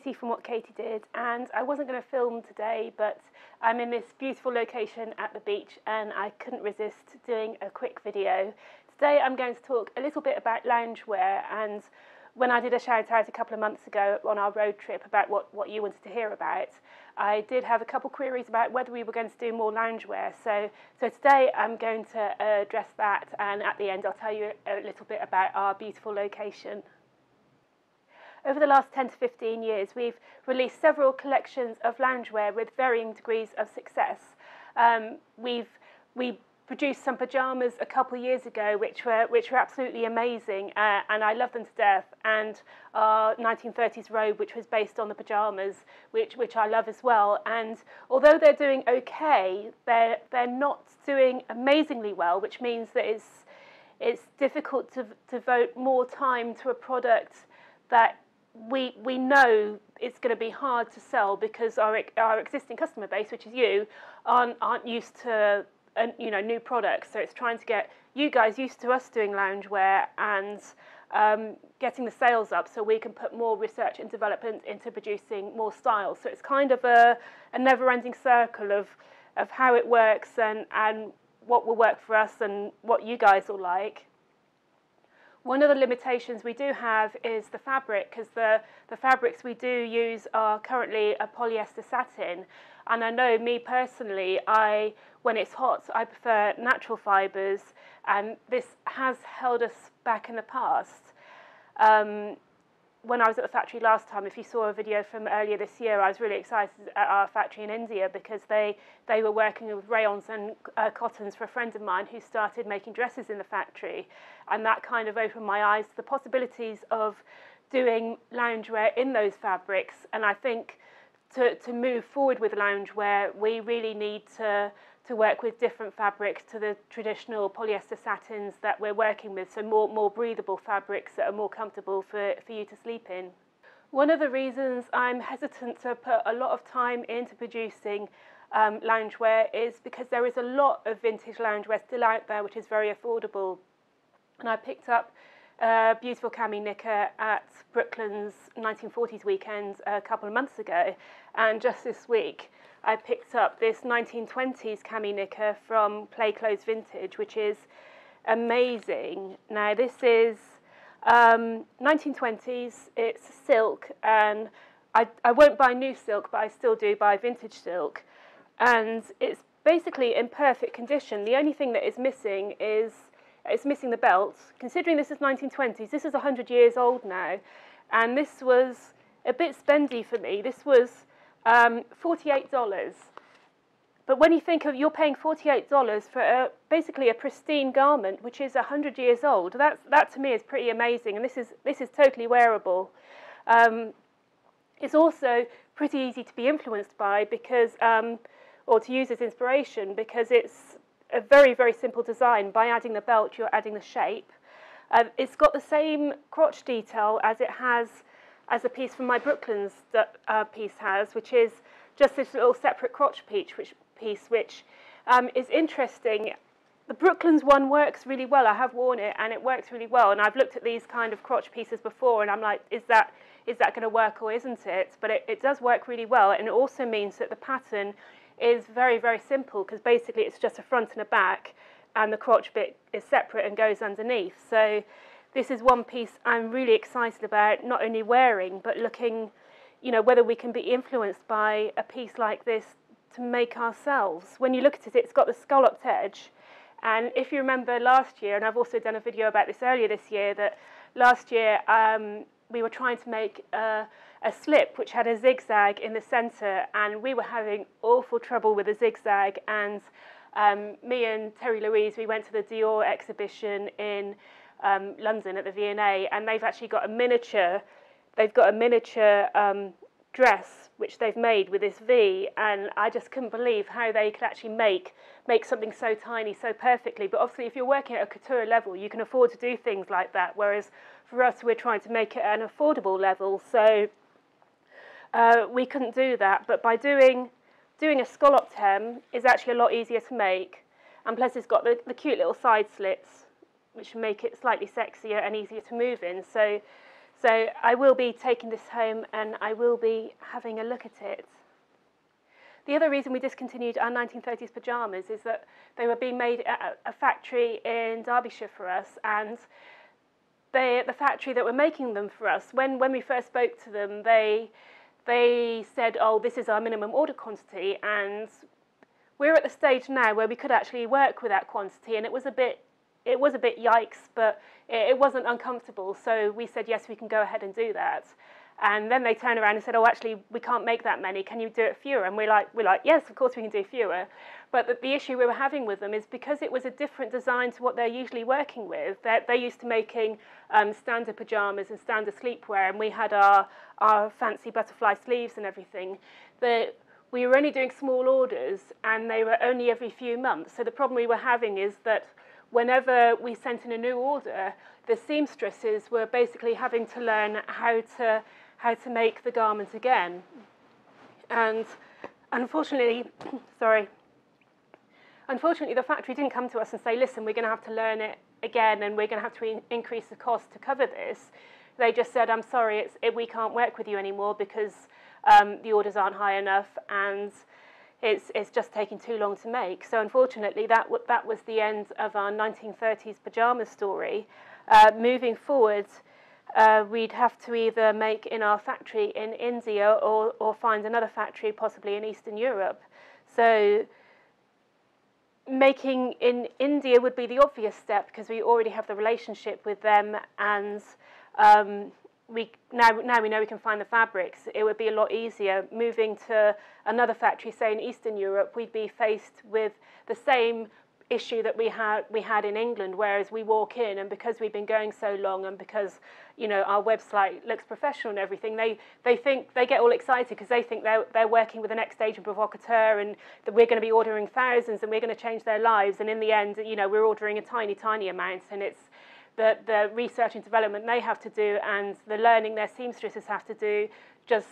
Katie from What Katie Did, and I wasn't going to film today, but I'm in this beautiful location at the beach and I couldn't resist doing a quick video. Today I'm going to talk a little bit about loungewear, and when I did a shout out a couple of months ago on our road trip about what you wanted to hear about, I did have a couple queries about whether we were going to do more loungewear. So today I'm going to address that, and at the end I'll tell you a little bit about our beautiful location. Over the last 10 to 15 years, we've released several collections of loungewear with varying degrees of success. We produced some pyjamas a couple of years ago, which were absolutely amazing, and I love them to death. And our 1930s robe, which was based on the pyjamas, which I love as well. And although they're doing okay, they're not doing amazingly well, which means that it's difficult to devote more time to a product that we know it's going to be hard to sell, because our existing customer base, which is you, aren't used to new products. So it's trying to get you guys used to us doing loungewear and getting the sales up so we can put more research and development into producing more styles. So it's kind of a never-ending circle of how it works and what will work for us and what you guys will like. One of the limitations we do have is the fabric, because the fabrics we do use are currently a polyester satin. And I know, me personally, when it's hot, I prefer natural fibres, and this has held us back in the past. When I was at the factory last time, if you saw a video from earlier this year, I was really excited at our factory in India, because they were working with rayons and cottons for a friend of mine who started making dresses in the factory. And that kind of opened my eyes to the possibilities of doing loungewear in those fabrics. And I think to move forward with loungewear, we really need to work with different fabrics to the traditional polyester satins that we're working with, so more breathable fabrics that are more comfortable for you to sleep in. One of the reasons I'm hesitant to put a lot of time into producing loungewear is because there is a lot of vintage loungewear still out there which is very affordable. And I picked up a beautiful cami knicker at Brooklyn's 1940s weekend a couple of months ago, and just this week I picked up this 1920s cami knicker from Play Clothes Vintage, which is amazing. Now this is 1920s, it's silk, and I won't buy new silk, but I still do buy vintage silk, and it's basically in perfect condition. The only thing that is missing is it's missing the belt. Considering this is 1920s, this is 100 years old now, and this was a bit spendy for me. This was $48. But when you think of, you're paying $48 for basically a pristine garment which is 100 years old, that to me is pretty amazing, and this is totally wearable. It's also pretty easy to be influenced by, because or to use as inspiration, because it's a very, very simple design. By adding the belt, you're adding the shape. It's got the same crotch detail as it has as a piece from my Brooklyn's piece has, which is just this little separate crotch piece, which is interesting. The Brooklyn's one works really well. I have worn it and it works really well. And I've looked at these kind of crotch pieces before and I'm like, is that going to work or isn't it? But it does work really well. And it also means that the pattern is very, very simple, because basically it's just a front and a back, and the crotch bit is separate and goes underneath. So this is one piece I'm really excited about, not only wearing, but looking, whether we can be influenced by a piece like this to make ourselves. When you look at it, it's got the scalloped edge. And if you remember last year, and I've also done a video about this earlier this year, that last year we were trying to make a slip which had a zigzag in the centre, and we were having awful trouble with the zigzag. And me and Terry Louise, we went to the Dior exhibition in London at the V&A, and they've actually got a miniature. They've got a miniature dress which they've made with this V, and I just couldn't believe how they could actually make something so tiny so perfectly. But obviously, if you're working at a couture level, you can afford to do things like that. Whereas for us, we're trying to make it at an affordable level, so we couldn't do that. But by doing a scalloped hem is actually a lot easier to make, and plus it's got the cute little side slits which make it slightly sexier and easier to move in. So So I will be taking this home and I will be having a look at it. The other reason we discontinued our 1930s pyjamas is that they were being made at a factory in Derbyshire for us, and the factory that were making them for us, when we first spoke to them, they said, oh, this is our minimum order quantity, and we're at the stage now where we could actually work with that quantity, and it was a bit yikes, but it wasn't uncomfortable, so we said, yes, we can go ahead and do that. And then they turned around and said, oh, actually, we can't make that many. Can you do it fewer? And we're like, yes, of course we can do fewer. But the issue we were having with them is because it was a different design to what they're usually working with. They're used to making standard pyjamas and standard sleepwear, and we had our fancy butterfly sleeves and everything. We were only doing small orders, and they were only every few months. So the problem we were having is that whenever we sent in a new order, the seamstresses were basically having to learn how to make the garment again. And unfortunately, unfortunately the factory didn't come to us and say, listen, we're going to have to learn it again and we're going to have to increase the cost to cover this. They just said, I'm sorry, we can't work with you anymore because the orders aren't high enough and it's just taking too long to make. So unfortunately, that was the end of our 1930s pyjama story. Moving forward, we'd have to either make in our factory in India or find another factory possibly in Eastern Europe. So making in India would be the obvious step because we already have the relationship with them, and now we know we can find the fabrics. It would be a lot easier. Moving to another factory, say in Eastern Europe, we'd be faced with the same issue that we had in England, whereas we walk in, and because we've been going so long and because our website looks professional and everything, they get all excited because they think they're working with the next agent provocateur and that we're going to be ordering thousands and we're going to change their lives, and in the end we're ordering a tiny amount, and it's the research and development they have to do and the learning their seamstresses have to do. Just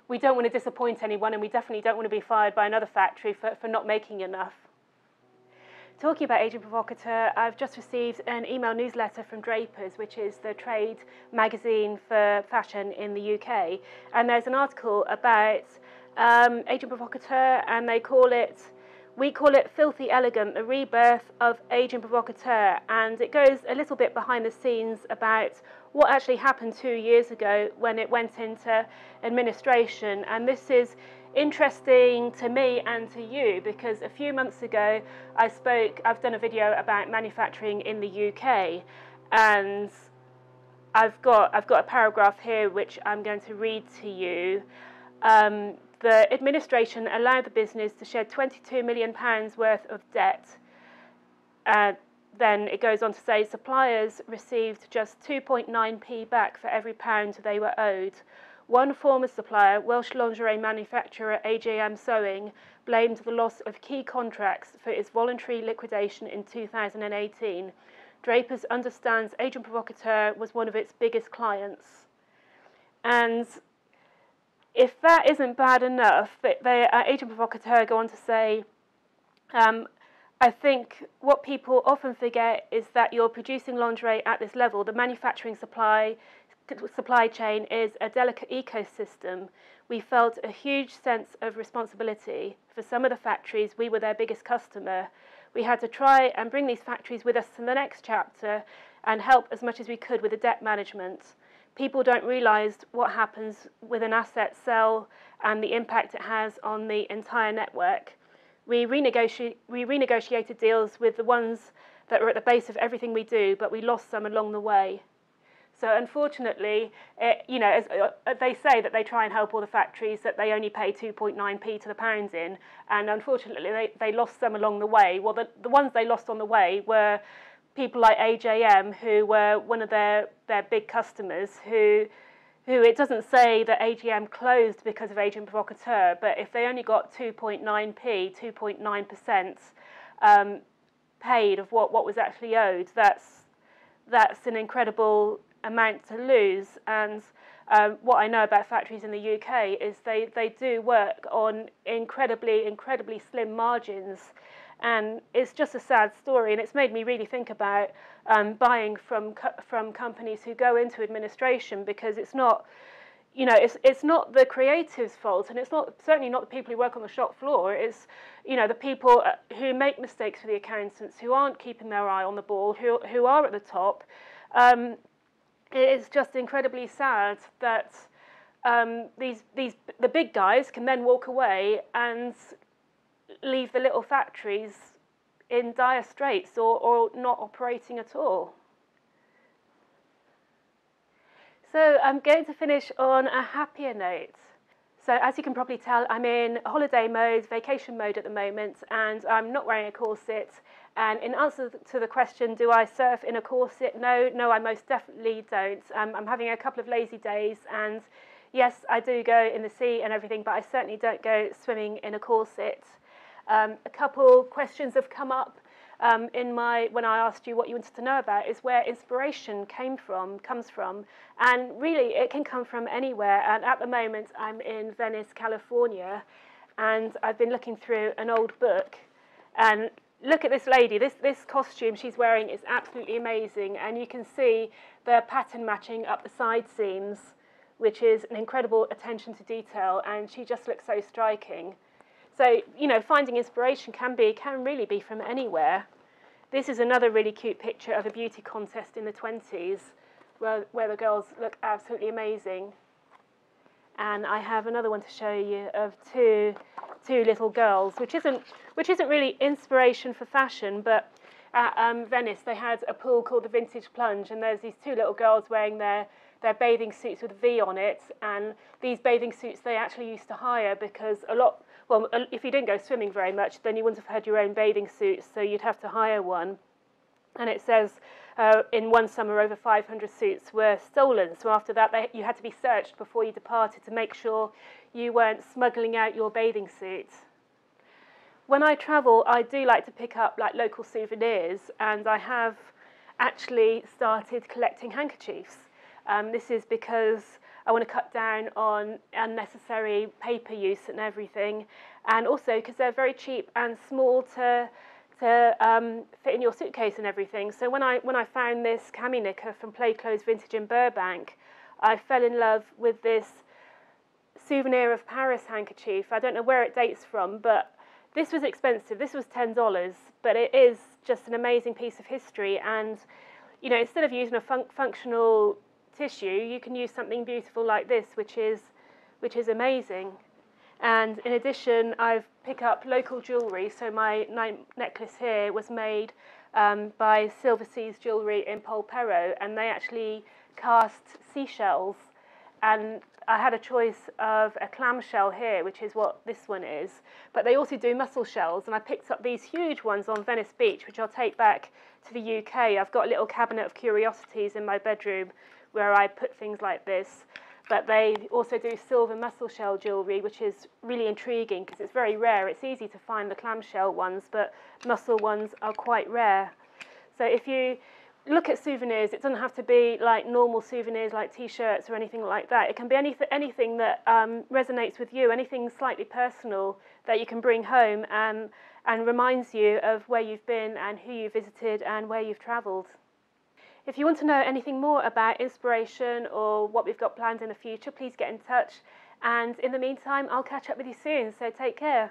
we don't want to disappoint anyone, and we definitely don't want to be fired by another factory for not making enough. Talking about Agent Provocateur, I've just received an email newsletter from Drapers, which is the trade magazine for fashion in the UK. And there's an article about Agent Provocateur, and we call it Filthy Elegant, the rebirth of Agent Provocateur. And it goes a little bit behind the scenes about what actually happened 2 years ago when it went into administration. And this is interesting to me and to you because a few months ago I've done a video about manufacturing in the UK, and I've got a paragraph here which I'm going to read to you. The administration allowed the business to shed £22 million worth of debt. Then it goes on to say suppliers received just 2.9p back for every pound they were owed. One former supplier, Welsh lingerie manufacturer AJM Sewing, blamed the loss of key contracts for its voluntary liquidation in 2018. Drapers understands Agent Provocateur was one of its biggest clients. And if that isn't bad enough, Agent Provocateur go on to say, I think what people often forget is that you're producing lingerie at this level. The manufacturing supply chain is a delicate ecosystem. We felt a huge sense of responsibility. For some of the factories, we were their biggest customer. We had to try and bring these factories with us to the next chapter and help as much as we could with the debt management. People don't realise what happens with an asset sell and the impact it has on the entire network. We renegotiated deals with the ones that were at the base of everything we do, but we lost some along the way. So unfortunately, as they say that they try and help all the factories, that they only pay 2.9p to the pounds in, and unfortunately they lost some along the way. Well, the ones they lost on the way were people like AJM, who were one of their big customers, who it doesn't say that AJM closed because of Agent Provocateur, but if they only got 2.9p, 2.9% paid of what was actually owed, that's an incredible amount to lose. And what I know about factories in the UK is they do work on incredibly slim margins, and it's just a sad story. And it's made me really think about buying from companies who go into administration, because it's not, it's not the creative's fault, and it's certainly not the people who work on the shop floor. It's, the people who make mistakes for the accountants, who aren't keeping their eye on the ball, who are at the top. It's just incredibly sad that the big guys can then walk away and leave the little factories in dire straits, or not operating at all. So I'm going to finish on a happier note. So as you can probably tell, I'm in holiday mode, vacation mode at the moment, and I'm not wearing a corset. And in answer to the question, do I surf in a corset? No, I most definitely don't. I'm having a couple of lazy days, and yes, I do go in the sea and everything, but I certainly don't go swimming in a corset. A couple questions have come up when I asked you what you wanted to know about, is where inspiration comes from, and really it can come from anywhere. And at the moment I'm in Venice, California, and I've been looking through an old book, and look at this lady. This costume she's wearing is absolutely amazing, and you can see the pattern matching up the side seams, which is an incredible attention to detail, and she just looks so striking. So, finding inspiration can really be from anywhere. This is another really cute picture of a beauty contest in the 20s, where the girls look absolutely amazing. And I have another one to show you of two little girls, which isn't really inspiration for fashion, but at Venice they had a pool called the Vintage Plunge, and there's these two little girls wearing their bathing suits with a V on it, and these bathing suits they actually used to hire, because if you didn't go swimming very much, then you wouldn't have had your own bathing suits, so you'd have to hire one. And it says in one summer over 500 suits were stolen, so after that you had to be searched before you departed to make sure you weren't smuggling out your bathing suit. When I travel, I do like to pick up local souvenirs, and I have actually started collecting handkerchiefs. This is because I want to cut down on unnecessary paper use and everything, and also because they're very cheap and small to fit in your suitcase and everything. So when I found this cami knicker from Play Clothes Vintage in Burbank, I fell in love with this souvenir of Paris handkerchief. I don't know where it dates from, but this was expensive. This was $10, but it is just an amazing piece of history. And instead of using a functional tissue, you can use something beautiful like this, which is amazing. And in addition, I've picked up local jewellery. So my necklace here was made by Silver Seas Jewellery in Polperro, and they actually cast seashells. And I had a choice of a clamshell here, which is what this one is, but they also do mussel shells, and I picked up these huge ones on Venice Beach, which I'll take back to the UK. I've got a little cabinet of curiosities in my bedroom where I put things like this. But they also do silver mussel shell jewellery, which is really intriguing because it's very rare. It's easy to find the clamshell ones, but mussel ones are quite rare. So if you look at souvenirs, it doesn't have to be like normal souvenirs like T-shirts or anything like that. It can be anything that resonates with you, anything slightly personal that you can bring home and reminds you of where you've been and who you visited and where you've travelled. If you want to know anything more about inspiration or what we've got planned in the future, please get in touch. And in the meantime, I'll catch up with you soon, so take care.